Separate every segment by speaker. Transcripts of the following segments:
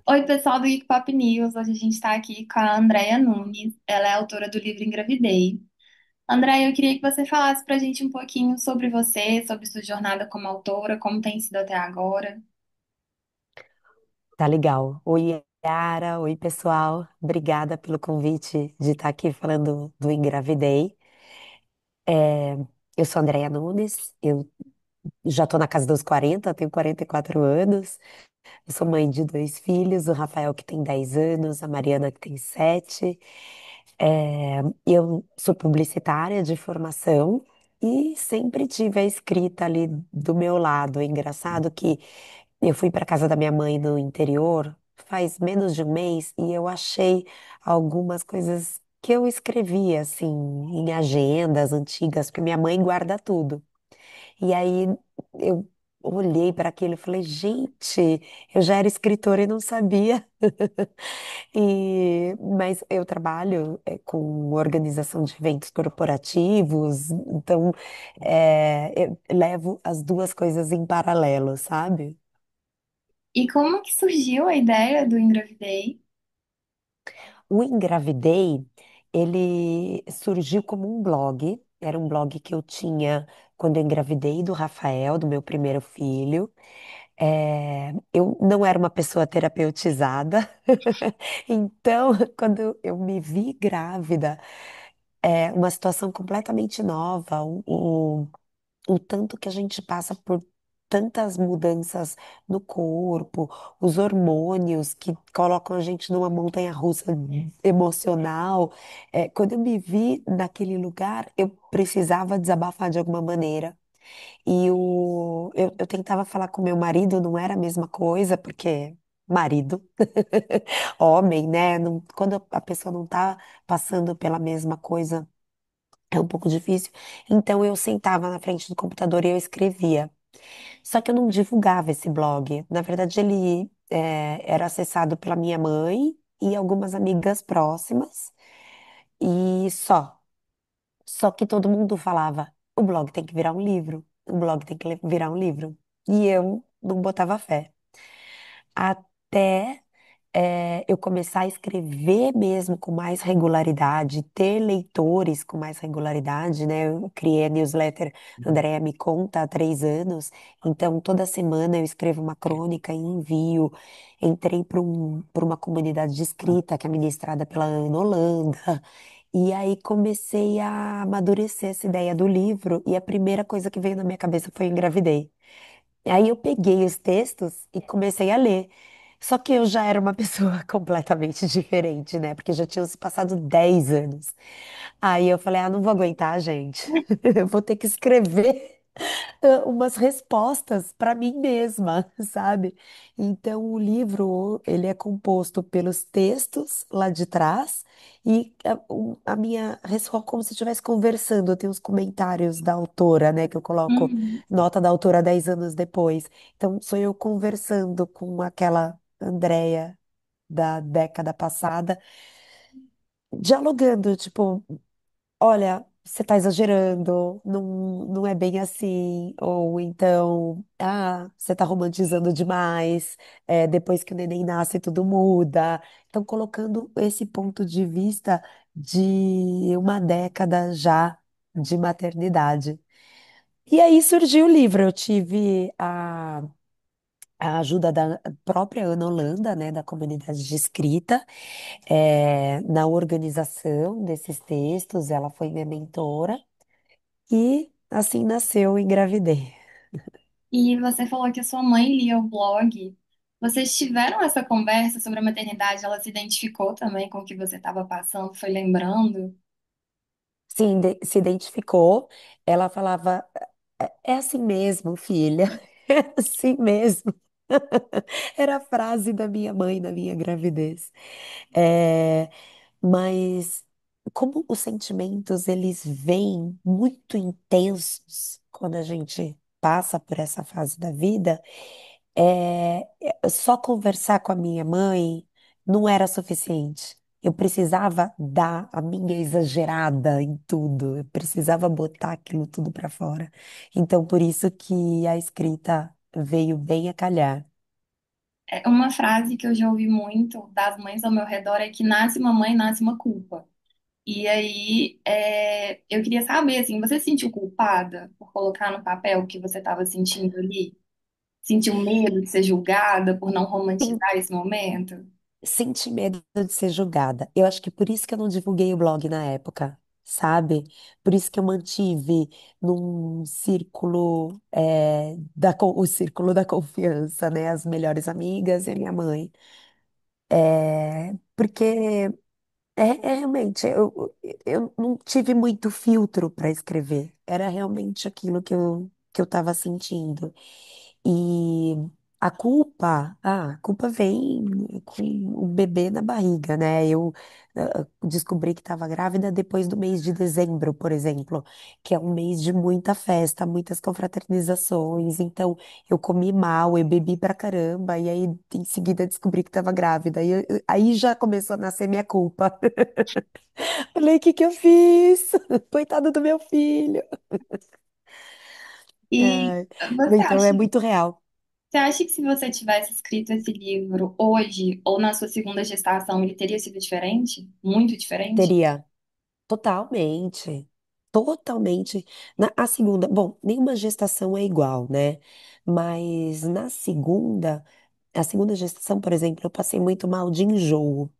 Speaker 1: Oi, pessoal do Geek Pop News. Hoje a gente está aqui com a Andrea Nunes. Ela é autora do livro Engravidei. Andrea, eu queria que você falasse pra gente um pouquinho sobre você, sobre sua jornada como autora, como tem sido até agora.
Speaker 2: Tá legal. Oi, Yara. Oi, pessoal. Obrigada pelo convite de estar aqui falando do Engravidei. É, eu sou Andréia Nunes, eu já tô na casa dos 40, tenho 44 anos. Eu sou mãe de dois filhos, o Rafael que tem 10 anos, a Mariana que tem 7. Eu sou publicitária de formação e sempre tive a escrita ali do meu lado. É engraçado que eu fui para casa da minha mãe no interior faz menos de um mês e eu achei algumas coisas que eu escrevi assim em agendas antigas, porque minha mãe guarda tudo. E aí eu olhei para aquilo e falei, gente, eu já era escritora e não sabia. Mas eu trabalho com organização de eventos corporativos, então eu levo as duas coisas em paralelo, sabe?
Speaker 1: E como que surgiu a ideia do Engravidei?
Speaker 2: O Engravidei, ele surgiu como um blog, era um blog que eu tinha quando eu engravidei do Rafael, do meu primeiro filho. Eu não era uma pessoa terapeutizada, então quando eu me vi grávida, uma situação completamente nova, o tanto que a gente passa por tantas mudanças no corpo, os hormônios que colocam a gente numa montanha-russa emocional. Quando eu me vi naquele lugar, eu precisava desabafar de alguma maneira. Eu tentava falar com meu marido, não era a mesma coisa, porque marido, homem, né? Quando a pessoa não tá passando pela mesma coisa, é um pouco difícil. Então eu sentava na frente do computador e eu escrevia. Só que eu não divulgava esse blog. Na verdade, ele era acessado pela minha mãe e algumas amigas próximas. E só. Só que todo mundo falava: o blog tem que virar um livro. O blog tem que virar um livro. E eu não botava fé. Até eu começar a escrever mesmo com mais regularidade, ter leitores com mais regularidade, né? Eu criei a newsletter Andréia Me Conta há 3 anos, então toda semana eu escrevo uma crônica e envio. Entrei para uma comunidade de escrita que é ministrada pela Ana Holanda. E aí comecei a amadurecer essa ideia do livro, e a primeira coisa que veio na minha cabeça foi engravidei. Aí eu peguei os textos e comecei a ler. Só que eu já era uma pessoa completamente diferente, né? Porque já tinham se passado 10 anos. Aí eu falei, não vou aguentar, gente. Eu vou ter que escrever umas respostas para mim mesma, sabe? Então o livro, ele é composto pelos textos lá de trás e a minha resposta como se eu estivesse conversando. Eu tenho os comentários da autora, né, que eu coloco
Speaker 1: Uhum.
Speaker 2: nota da autora 10 anos depois. Então sou eu conversando com aquela Andrea da década passada, dialogando, tipo, olha, você está exagerando, não é bem assim. Ou então, você está romantizando demais, depois que o neném nasce, tudo muda. Então, colocando esse ponto de vista de uma década já de maternidade. E aí surgiu o livro. Eu tive a ajuda da própria Ana Holanda, né, da comunidade de escrita, na organização desses textos. Ela foi minha mentora. E assim nasceu e engravidei.
Speaker 1: E você falou que a sua mãe lia o blog. Vocês tiveram essa conversa sobre a maternidade? Ela se identificou também com o que você estava passando? Foi lembrando?
Speaker 2: Se identificou, ela falava: é assim mesmo, filha, é assim mesmo. Era a frase da minha mãe na minha gravidez. É, mas como os sentimentos eles vêm muito intensos quando a gente passa por essa fase da vida, só conversar com a minha mãe não era suficiente. Eu precisava dar a minha exagerada em tudo. Eu precisava botar aquilo tudo para fora. Então, por isso que a escrita veio bem a calhar.
Speaker 1: É uma frase que eu já ouvi muito das mães ao meu redor é que nasce uma mãe, nasce uma culpa. E aí, eu queria saber, assim, você se sentiu culpada por colocar no papel o que você estava sentindo ali? Sentiu medo de ser julgada por não romantizar esse momento?
Speaker 2: Senti medo de ser julgada. Eu acho que por isso que eu não divulguei o blog na época, sabe? Por isso que eu mantive num círculo, o círculo da confiança, né? As melhores amigas e a minha mãe. Porque realmente eu não tive muito filtro para escrever. Era realmente aquilo que eu estava sentindo. E a culpa vem com o bebê na barriga, né? Eu descobri que estava grávida depois do mês de dezembro, por exemplo, que é um mês de muita festa, muitas confraternizações. Então, eu comi mal, eu bebi pra caramba, e aí em seguida descobri que estava grávida. E aí já começou a nascer minha culpa. Falei, o que que eu fiz? Coitado do meu filho.
Speaker 1: E
Speaker 2: Ai,
Speaker 1: você
Speaker 2: então
Speaker 1: acha,
Speaker 2: é muito real.
Speaker 1: você acha que se você tivesse escrito esse livro hoje ou na sua segunda gestação, ele teria sido diferente? Muito diferente?
Speaker 2: Teria totalmente, totalmente. A segunda, bom, nenhuma gestação é igual, né? Mas na segunda, a segunda gestação, por exemplo, eu passei muito mal de enjoo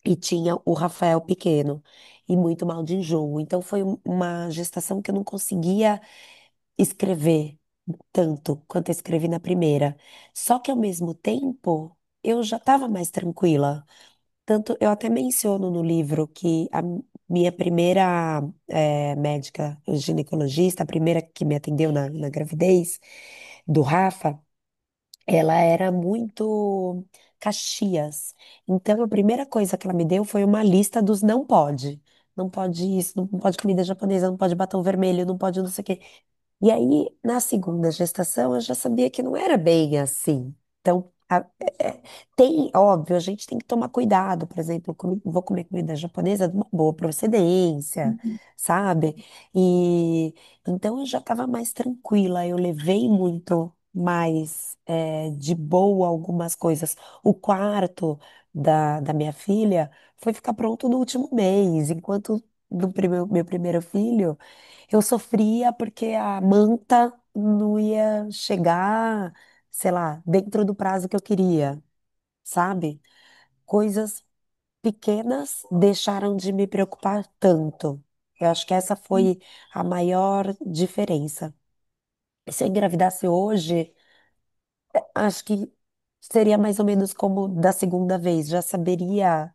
Speaker 2: e tinha o Rafael pequeno e muito mal de enjoo. Então foi uma gestação que eu não conseguia escrever tanto quanto eu escrevi na primeira. Só que ao mesmo tempo, eu já estava mais tranquila. Tanto eu até menciono no livro que a minha primeira médica ginecologista, a primeira que me atendeu na gravidez do Rafa, ela era muito Caxias. Então a primeira coisa que ela me deu foi uma lista dos não pode. Não pode isso, não pode comida japonesa, não pode batom vermelho, não pode não sei o quê. E aí, na segunda gestação, eu já sabia que não era bem assim. Então, tem, óbvio, a gente tem que tomar cuidado, por exemplo, vou comer comida japonesa de uma boa procedência, sabe? E então eu já estava mais tranquila, eu levei muito mais de boa algumas coisas. O quarto da minha filha foi ficar pronto no último mês, enquanto do meu primeiro filho. Eu sofria porque a manta não ia chegar, sei lá, dentro do prazo que eu queria, sabe? Coisas pequenas deixaram de me preocupar tanto. Eu acho que essa foi a maior diferença. Se eu engravidasse hoje, acho que seria mais ou menos como da segunda vez, já saberia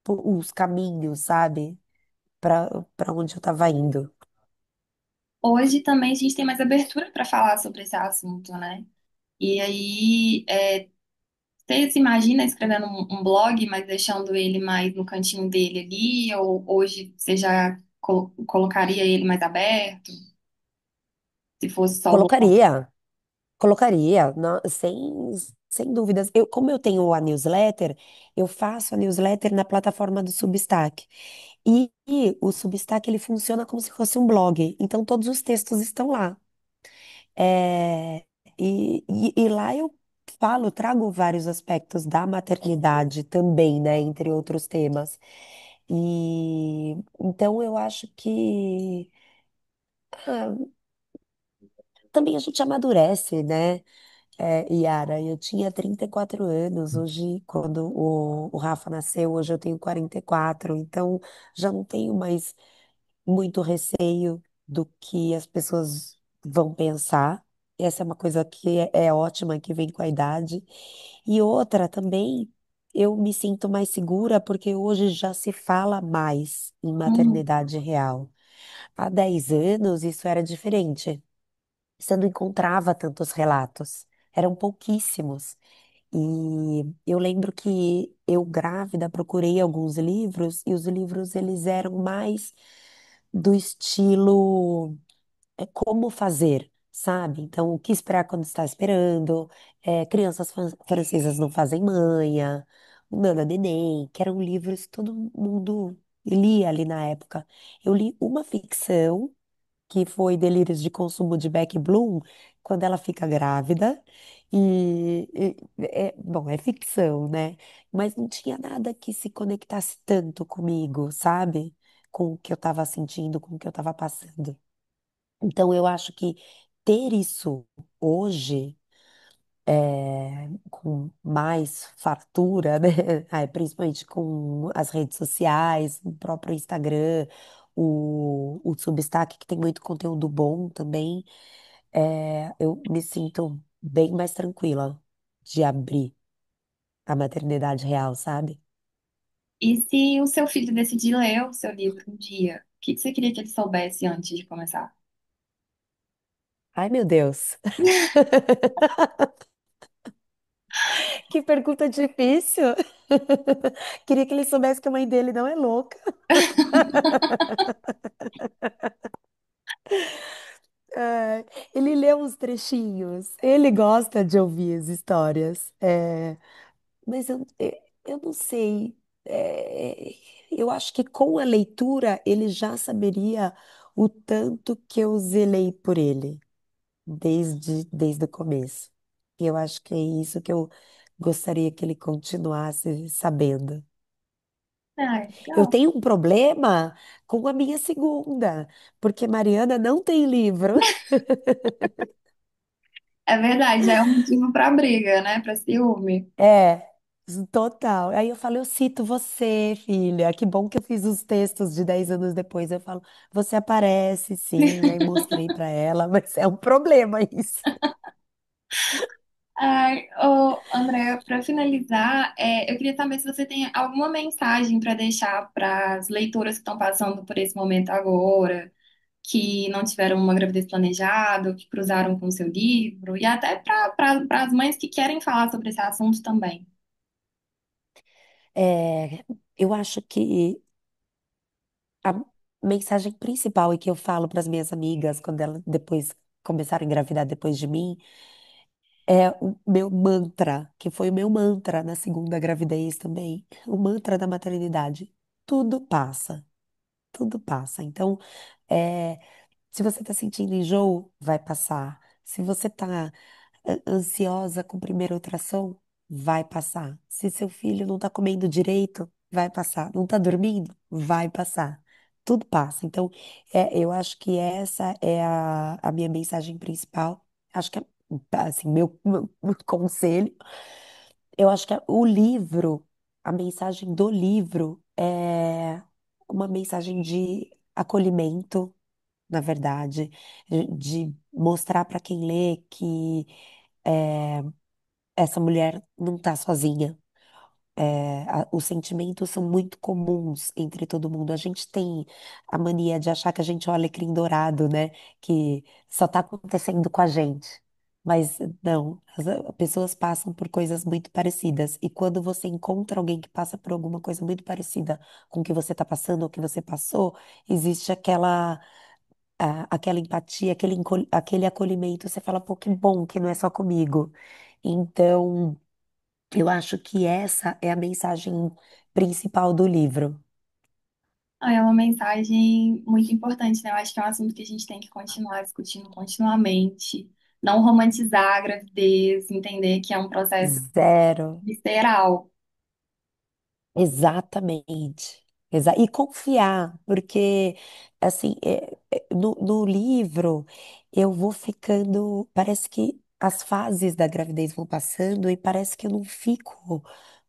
Speaker 2: os caminhos, sabe? Para onde eu estava indo.
Speaker 1: Hoje também a gente tem mais abertura para falar sobre esse assunto, né? E aí, você se imagina escrevendo um blog, mas deixando ele mais no cantinho dele ali, ou hoje você já colocaria ele mais aberto, se fosse só o blog?
Speaker 2: Colocaria. Colocaria, sem dúvidas. Como eu tenho a newsletter, eu faço a newsletter na plataforma do Substack. E o Substack ele funciona como se fosse um blog. Então todos os textos estão lá. É, e lá eu falo, trago vários aspectos da maternidade também, né, entre outros temas. E então eu acho que ah, também a gente amadurece, né? Yara, eu tinha 34 anos, hoje, quando o Rafa nasceu, hoje eu tenho 44, então já não tenho mais muito receio do que as pessoas vão pensar. Essa é uma coisa que é ótima, que vem com a idade. E outra também, eu me sinto mais segura porque hoje já se fala mais em
Speaker 1: Uhum.
Speaker 2: maternidade real. Há 10 anos isso era diferente. Você não encontrava tantos relatos, eram pouquíssimos. E eu lembro que eu grávida procurei alguns livros e os livros eles eram mais do estilo como fazer, sabe? Então, o que esperar quando está esperando, crianças francesas não fazem manha, o Nana Neném, que eram livros que todo mundo lia ali na época. Eu li uma ficção que foi Delírios de Consumo de Beck Bloom, quando ela fica grávida. Bom, é ficção, né? Mas não tinha nada que se conectasse tanto comigo, sabe? Com o que eu estava sentindo, com o que eu estava passando. Então, eu acho que ter isso hoje, com mais fartura, né? Principalmente com as redes sociais, o próprio Instagram, o Substack, que tem muito conteúdo bom também, eu me sinto bem mais tranquila de abrir a maternidade real, sabe?
Speaker 1: E se o seu filho decidir ler o seu livro um dia, o que que você queria que ele soubesse antes de começar?
Speaker 2: Ai, meu Deus, que pergunta difícil. Queria que ele soubesse que a mãe dele não é louca. É, ele lê uns trechinhos, ele gosta de ouvir as histórias, mas eu não sei. é, eu acho que com a leitura ele já saberia o tanto que eu zelei por ele desde o começo. E eu acho que é isso que eu gostaria que ele continuasse sabendo.
Speaker 1: Ah,
Speaker 2: Eu
Speaker 1: legal.
Speaker 2: tenho um problema com a minha segunda, porque Mariana não tem livro.
Speaker 1: É verdade, já é um motivo para briga, né? Para ciúme.
Speaker 2: É, total. Aí eu falo, eu cito você, filha. Que bom que eu fiz os textos de 10 anos depois. Eu falo, você aparece, sim. Aí mostrei pra ela, mas é um problema isso.
Speaker 1: Ai, ô, André, para finalizar, eu queria saber se você tem alguma mensagem para deixar para as leitoras que estão passando por esse momento agora, que não tiveram uma gravidez planejada, que cruzaram com o seu livro, e até para as mães que querem falar sobre esse assunto também.
Speaker 2: É, eu acho que a mensagem principal e que eu falo para as minhas amigas quando elas depois começaram a engravidar depois de mim é o meu mantra, que foi o meu mantra na segunda gravidez também, o mantra da maternidade. Tudo passa, tudo passa. Então, é, se você está sentindo enjoo, vai passar. Se você está ansiosa com o primeiro ultrassom, vai passar. Se seu filho não está comendo direito, vai passar. Não está dormindo, vai passar. Tudo passa. Então, eu acho que essa é a minha mensagem principal. Acho que é, assim, meu conselho. Eu acho que o livro, a mensagem do livro é uma mensagem de acolhimento, na verdade, de mostrar para quem lê que essa mulher não está sozinha. Os sentimentos são muito comuns entre todo mundo. A gente tem a mania de achar que a gente é o alecrim dourado, né? Que só está acontecendo com a gente. Mas não, as pessoas passam por coisas muito parecidas. E quando você encontra alguém que passa por alguma coisa muito parecida com o que você está passando ou que você passou, existe aquela empatia, aquele acolhimento. Você fala, pô, que bom que não é só comigo. Então. Eu acho que essa é a mensagem principal do livro.
Speaker 1: Ah, é uma mensagem muito importante, né? Eu acho que é um assunto que a gente tem que continuar discutindo continuamente. Não romantizar a gravidez, entender que é um processo
Speaker 2: Zero.
Speaker 1: visceral.
Speaker 2: Exatamente. E confiar, porque, assim, no livro eu vou ficando. Parece que as fases da gravidez vão passando e parece que eu não fico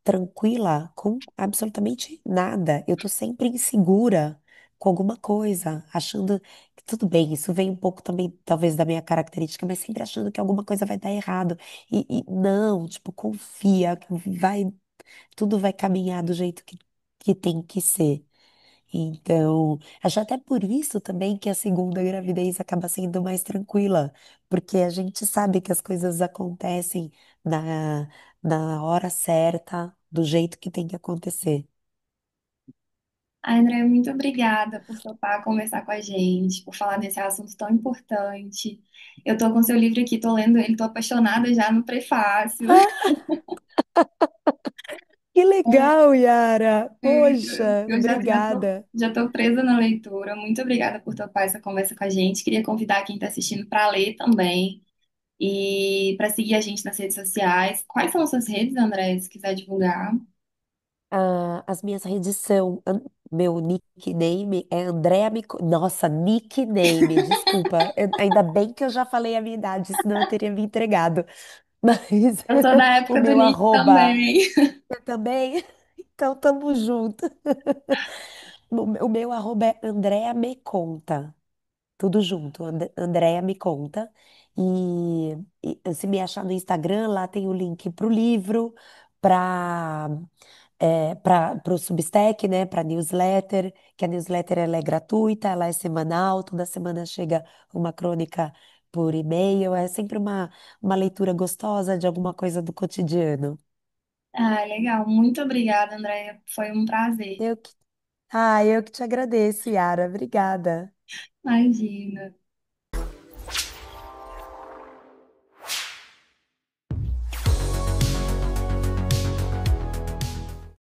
Speaker 2: tranquila com absolutamente nada. Eu tô sempre insegura com alguma coisa, achando que tudo bem, isso vem um pouco também, talvez, da minha característica, mas sempre achando que alguma coisa vai dar errado. E não, tipo, confia, que tudo vai caminhar do jeito que tem que ser. Então, acho até por isso também que a segunda gravidez acaba sendo mais tranquila, porque a gente sabe que as coisas acontecem na, na hora certa, do jeito que tem que acontecer.
Speaker 1: Ai, André, muito obrigada por topar conversar com a gente, por falar desse assunto tão importante. Eu tô com seu livro aqui, tô lendo ele, tô apaixonada já no prefácio.
Speaker 2: Que legal, Yara! Poxa,
Speaker 1: Eu
Speaker 2: obrigada.
Speaker 1: já tô presa na leitura. Muito obrigada por topar essa conversa com a gente. Queria convidar quem está assistindo para ler também e para seguir a gente nas redes sociais. Quais são as suas redes, André, se quiser divulgar?
Speaker 2: Ah, as minhas redes são. Meu nickname é Andréa Mico... Nossa, nickname, desculpa. Ainda bem que eu já falei a minha idade, senão eu teria me entregado. Mas
Speaker 1: Eu sou da
Speaker 2: o
Speaker 1: época do
Speaker 2: meu
Speaker 1: Nick
Speaker 2: arroba
Speaker 1: também.
Speaker 2: eu também. Então, tamo junto. O meu arroba é Andréa Me Conta. Tudo junto, Andréa Me Conta. E se me achar no Instagram, lá tem o link pro livro, para para o Substack, né, para newsletter, que a newsletter ela é gratuita, ela é semanal, toda semana chega uma crônica por e-mail, é sempre uma leitura gostosa de alguma coisa do cotidiano.
Speaker 1: Ah, legal. Muito obrigada, Andréia. Foi um prazer.
Speaker 2: Eu que, eu que te agradeço, Yara. Obrigada.
Speaker 1: Imagina.